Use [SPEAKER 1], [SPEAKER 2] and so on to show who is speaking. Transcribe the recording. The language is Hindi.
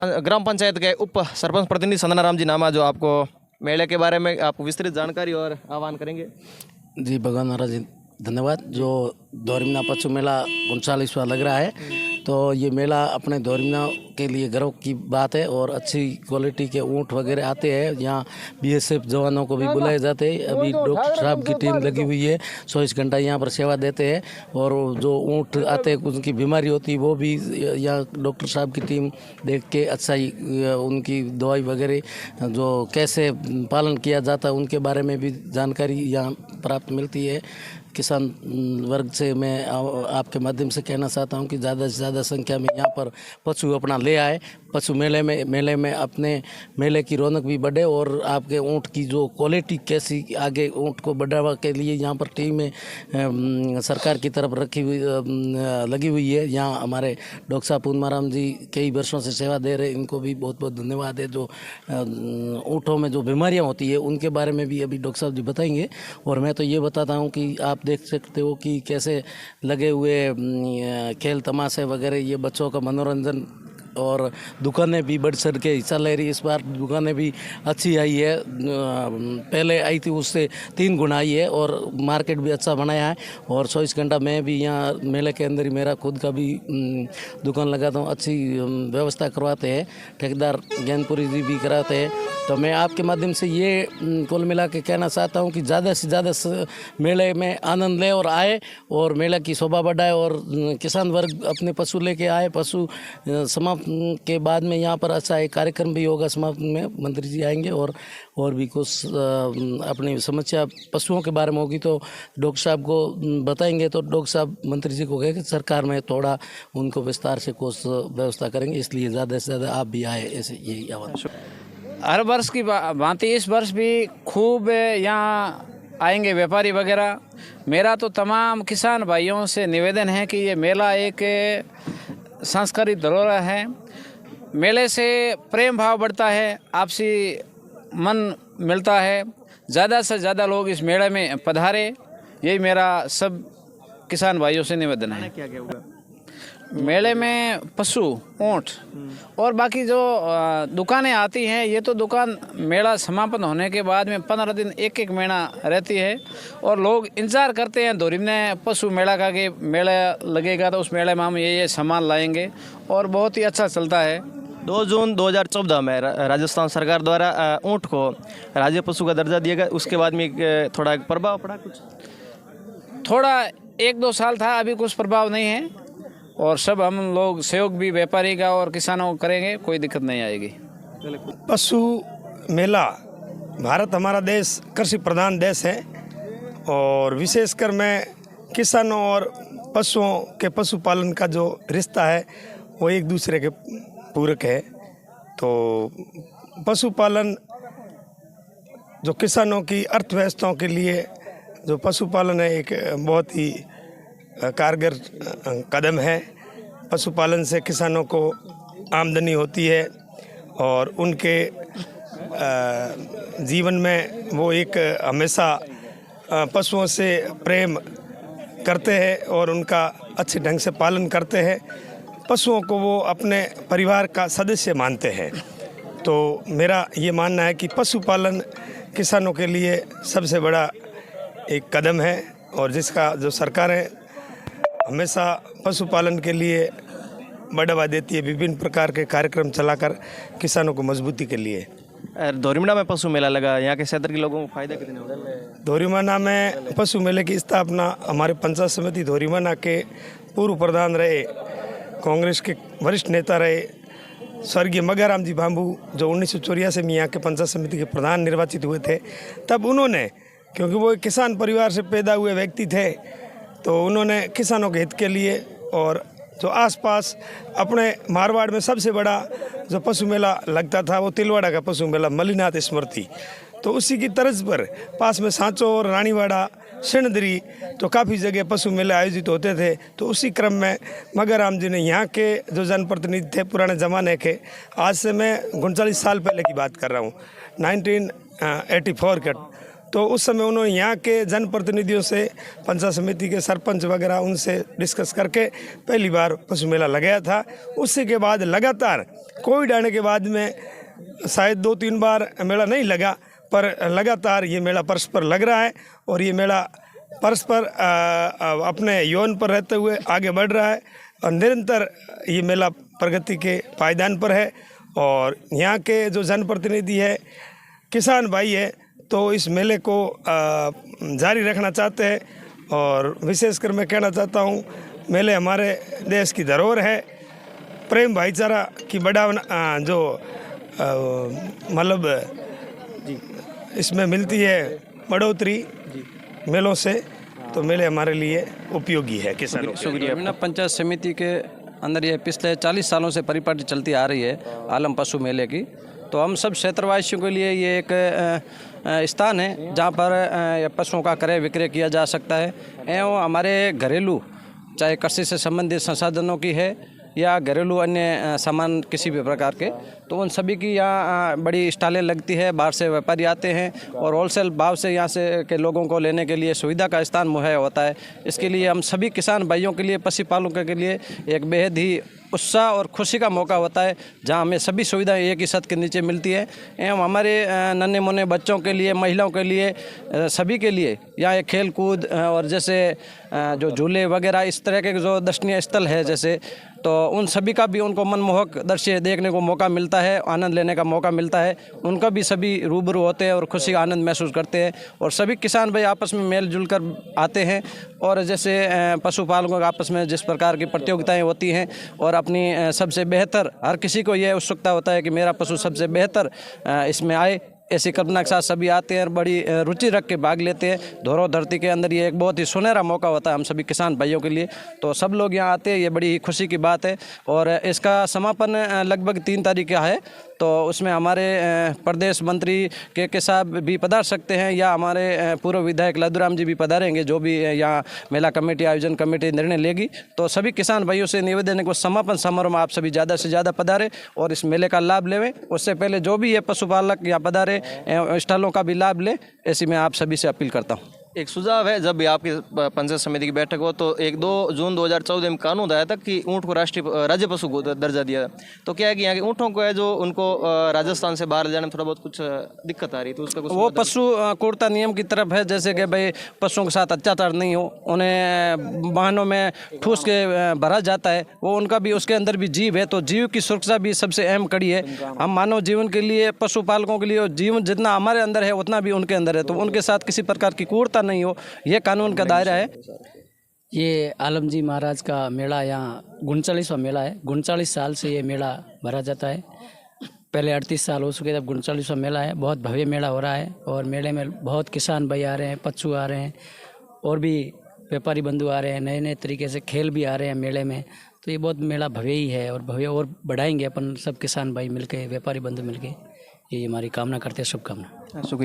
[SPEAKER 1] ग्राम पंचायत के उप सरपंच प्रतिनिधि संदनाराम जी नामा, जो आपको मेले के बारे में आपको विस्तृत जानकारी और आह्वान करेंगे।
[SPEAKER 2] जी, भगवान महाराज जी धन्यवाद। जो दोरिमना पशु मेला 39वां लग रहा है, तो ये मेला अपने दोरिमना के लिए गर्व की बात है और अच्छी क्वालिटी के ऊँट वगैरह आते हैं। यहाँ बीएसएफ जवानों को भी बुलाए जाते हैं। अभी डॉक्टर साहब की टीम लगी हुई है, 24 घंटा यहाँ पर सेवा देते हैं। और जो ऊँट आते हैं उनकी बीमारी होती है वो भी यहाँ डॉक्टर साहब की टीम देख के अच्छा ही उनकी दवाई वगैरह जो कैसे पालन किया जाता है उनके बारे में भी जानकारी यहाँ प्राप्त मिलती है। किसान वर्ग से मैं आपके माध्यम से कहना चाहता हूं कि ज़्यादा से ज़्यादा संख्या में यहाँ पर पशु अपना ले आए। पशु मेले में अपने मेले की रौनक भी बढ़े और आपके ऊँट की जो क्वालिटी कैसी आगे ऊँट को बढ़ावा के लिए यहाँ पर टीमें सरकार की तरफ लगी हुई है। यहाँ हमारे डॉक्टर साहब पूनमाराम जी कई वर्षों से सेवा दे रहे हैं, इनको भी बहुत बहुत धन्यवाद है। जो ऊँटों में जो बीमारियाँ होती है उनके बारे में भी अभी डॉक्टर साहब जी बताएंगे। और मैं तो ये बताता हूँ कि आप देख सकते हो कि कैसे लगे हुए खेल तमाशे वगैरह, ये बच्चों का मनोरंजन, और दुकानें भी बढ़ चढ़ के हिस्सा ले रही। इस बार दुकानें भी अच्छी आई है, पहले आई थी उससे 3 गुना आई है और मार्केट भी अच्छा बनाया है। और 24 घंटा मैं भी यहाँ मेले के अंदर ही मेरा खुद का भी दुकान लगाता हूँ। अच्छी व्यवस्था करवाते हैं, ठेकेदार ज्ञानपुरी जी भी कराते हैं। तो मैं आपके माध्यम से ये कुल मिला के कहना चाहता हूँ कि ज़्यादा से ज़्यादा मेले में आनंद लें और आए और मेला की शोभा बढ़ाए और किसान वर्ग अपने पशु लेके आए। पशु समाप्त के बाद में यहाँ पर अच्छा एक कार्यक्रम भी होगा। समाप्त में मंत्री जी आएंगे और भी कुछ अपनी समस्या पशुओं के बारे में होगी तो डॉक्टर साहब को बताएंगे। तो डॉक्टर साहब मंत्री जी को कहे कि सरकार में थोड़ा उनको विस्तार से कुछ व्यवस्था करेंगे, इसलिए ज़्यादा से ज़्यादा आप भी आए, ऐसे यही आवाज़।
[SPEAKER 3] हर वर्ष की भांति इस वर्ष भी खूब यहाँ आएंगे व्यापारी वगैरह। मेरा तो तमाम किसान भाइयों से निवेदन है कि ये मेला एक सांस्कृतिक धरोहर है। मेले से प्रेम भाव बढ़ता है, आपसी मन मिलता है। ज़्यादा से ज़्यादा लोग इस मेले में पधारे, यही मेरा सब किसान भाइयों से निवेदन है।
[SPEAKER 1] क्या क्या होगा
[SPEAKER 3] मेले में? पशु, ऊँट और बाकी जो दुकानें आती हैं। ये तो दुकान मेला समापन होने के बाद में 15 दिन एक महीना रहती है और लोग इंतज़ार करते हैं दोरिमने पशु मेला का कि मेला लगेगा तो उस मेले में हम ये सामान लाएंगे और बहुत ही अच्छा चलता है।
[SPEAKER 1] 2 जून 2014 में राजस्थान सरकार द्वारा ऊँट को राज्य पशु का दर्जा दिया गया। उसके बाद में थोड़ा प्रभाव पड़ा,
[SPEAKER 3] थोड़ा 1-2 साल था, अभी कुछ प्रभाव नहीं है। और सब हम लोग सहयोग भी व्यापारी का और किसानों को करेंगे, कोई दिक्कत नहीं आएगी।
[SPEAKER 4] पशु मेला, भारत हमारा देश कृषि प्रधान देश है और विशेषकर मैं किसानों और पशुओं के पशुपालन का जो रिश्ता है वो एक दूसरे के पूरक है। तो पशुपालन जो किसानों की अर्थव्यवस्थाओं के लिए जो पशुपालन है एक बहुत ही कारगर कदम है। पशुपालन से किसानों को आमदनी होती है और उनके जीवन में वो एक हमेशा पशुओं से प्रेम करते हैं और उनका अच्छे ढंग से पालन करते हैं। पशुओं को वो अपने परिवार का सदस्य मानते हैं। तो मेरा ये मानना है कि पशुपालन किसानों के लिए सबसे बड़ा एक कदम है और जिसका जो सरकार है हमेशा पशुपालन के लिए बढ़ावा देती है, विभिन्न प्रकार के कार्यक्रम चलाकर किसानों को मजबूती के लिए।
[SPEAKER 1] दोरिमना में पशु मेला लगा, यहाँ के क्षेत्र के लोगों को फायदा कितने होगा?
[SPEAKER 4] दोरिमना में पशु मेले की स्थापना हमारे पंचायत समिति दोरिमना के पूर्व प्रधान रहे, कांग्रेस के वरिष्ठ नेता रहे स्वर्गीय मगाराम जी भांबू, जो 1984 में यहाँ के पंचायत समिति के प्रधान निर्वाचित हुए थे। तब उन्होंने, क्योंकि वो एक किसान परिवार से पैदा हुए व्यक्ति थे, तो उन्होंने किसानों के हित के लिए और जो आसपास अपने मारवाड़ में सबसे बड़ा जो पशु मेला लगता था वो तिलवाड़ा का पशु मेला मलिनाथ स्मृति, तो उसी की तर्ज पर पास में सांचो और रानीवाड़ा सिणदरी तो काफ़ी जगह पशु मेले आयोजित होते थे। तो उसी क्रम में मगाराम जी ने यहाँ के जो जनप्रतिनिधि थे पुराने ज़माने के, आज से मैं 39 साल पहले की बात कर रहा हूँ, 1984 का, तो उस समय उन्होंने यहाँ के जनप्रतिनिधियों से, पंचायत समिति के सरपंच वगैरह, उनसे डिस्कस करके पहली बार पशु मेला लगाया था। उसी के बाद लगातार कोविड आने के बाद में शायद 2-3 बार मेला नहीं लगा, पर लगातार ये मेला परस्पर लग रहा है और ये मेला परस्पर अपने यौन पर रहते हुए आगे बढ़ रहा है और निरंतर ये मेला प्रगति के पायदान पर है। और यहाँ के जो जनप्रतिनिधि है, किसान भाई है, तो इस मेले को जारी रखना चाहते हैं। और विशेषकर मैं कहना चाहता हूँ, मेले हमारे देश की धरोहर है। प्रेम भाईचारा की बढ़ावा जो मतलब इसमें मिलती है बढ़ोतरी मेलों से, तो मेले हमारे लिए उपयोगी है किसानों के लिए।
[SPEAKER 5] डोरमीना पंचायत समिति के अंदर ये पिछले 40 सालों से परिपाटी चलती आ रही है आलम पशु मेले की। तो हम सब क्षेत्रवासियों के लिए ये एक स्थान है जहाँ पर पशुओं का क्रय विक्रय किया जा सकता है एवं हमारे घरेलू, चाहे कृषि से संबंधित संसाधनों की है या घरेलू अन्य सामान किसी भी प्रकार के, तो उन सभी की यहाँ बड़ी स्टॉलें लगती है। बाहर से व्यापारी आते हैं और होलसेल भाव से यहाँ से के लोगों को लेने के लिए सुविधा का स्थान मुहैया होता है। इसके लिए हम सभी किसान भाइयों के लिए, पशुपालकों के लिए एक बेहद ही उत्साह और खुशी का मौका होता है, जहाँ हमें सभी सुविधाएं एक ही छत के नीचे मिलती है। एवं हमारे नन्हे मुन्ने बच्चों के लिए, महिलाओं के लिए, सभी के लिए यहाँ एक खेल कूद और जैसे जो झूले वगैरह इस तरह के जो दर्शनीय स्थल है जैसे, तो उन सभी का भी उनको मनमोहक दृश्य देखने को मौका मिलता है, आनंद लेने का मौका मिलता है। उनका भी सभी रूबरू होते हैं और खुशी का आनंद महसूस करते हैं। और सभी किसान भाई आपस में मेल जुल कर आते हैं और जैसे पशुपालकों के आपस में जिस प्रकार की प्रतियोगिताएं होती हैं और अपनी सबसे बेहतर, हर किसी को यह उत्सुकता होता है कि मेरा पशु सबसे बेहतर इसमें आए, ऐसी कल्पना के साथ सभी आते हैं और बड़ी रुचि रख के भाग लेते हैं। धरोहर धरती के अंदर ये एक बहुत ही सुनहरा मौका होता है हम सभी किसान भाइयों के लिए। तो सब लोग यहाँ आते हैं, ये बड़ी ही खुशी की बात है। और इसका समापन लगभग 3 तारीख का है, तो उसमें हमारे प्रदेश मंत्री के साहब भी पधार सकते हैं या हमारे पूर्व विधायक लद्दूराम जी भी पधारेंगे, जो भी यहाँ मेला कमेटी, आयोजन कमेटी निर्णय लेगी। तो सभी किसान भाइयों से निवेदन है कि समापन समारोह में आप सभी ज़्यादा से ज़्यादा पधारें और इस मेले का लाभ लेवें। उससे पहले जो भी ये पशुपालक यहाँ पधारे स्थलों का भी लाभ ले, ऐसी मैं आप सभी से अपील करता हूँ।
[SPEAKER 1] एक सुझाव है, जब भी आपकी पंचायत समिति की बैठक हो तो 1-2 जून 2014 में कानून आया था कि ऊँट को राष्ट्रीय राज्य पशु को दर्जा दिया। तो क्या है कि यहाँ के ऊँटों को है जो उनको राजस्थान से बाहर ले जाने में थोड़ा बहुत कुछ दिक्कत आ रही, तो उसका कुछ
[SPEAKER 5] वो पशु क्रूरता नियम की तरफ है, जैसे कि भाई पशुओं के साथ अत्याचार नहीं हो, उन्हें वाहनों में ठूस के भरा जाता है, वो उनका भी, उसके अंदर भी जीव है, तो जीव की सुरक्षा भी सबसे अहम कड़ी है। हम मानव जीवन के लिए, पशुपालकों के लिए जीवन जितना हमारे अंदर है उतना भी उनके अंदर है, तो उनके साथ किसी प्रकार की क्रूरता नहीं हो, यह कानून का दायरा है।
[SPEAKER 2] ये आलम जी महाराज का मेला यहाँ 39वां मेला है। 39 साल से ये मेला भरा जाता है। पहले 38 साल हो चुके, तब 39वां मेला है। बहुत भव्य मेला हो रहा है और मेले में बहुत किसान भाई आ रहे हैं, पशु आ रहे हैं और भी व्यापारी बंधु आ रहे हैं, नए नए तरीके से खेल भी आ रहे हैं मेले में। तो ये बहुत मेला भव्य ही है और भव्य और बढ़ाएंगे अपन सब किसान भाई मिलके, व्यापारी बंधु मिलके। ये हमारी कामना करते हैं, शुभकामना।
[SPEAKER 1] शुक्रिया।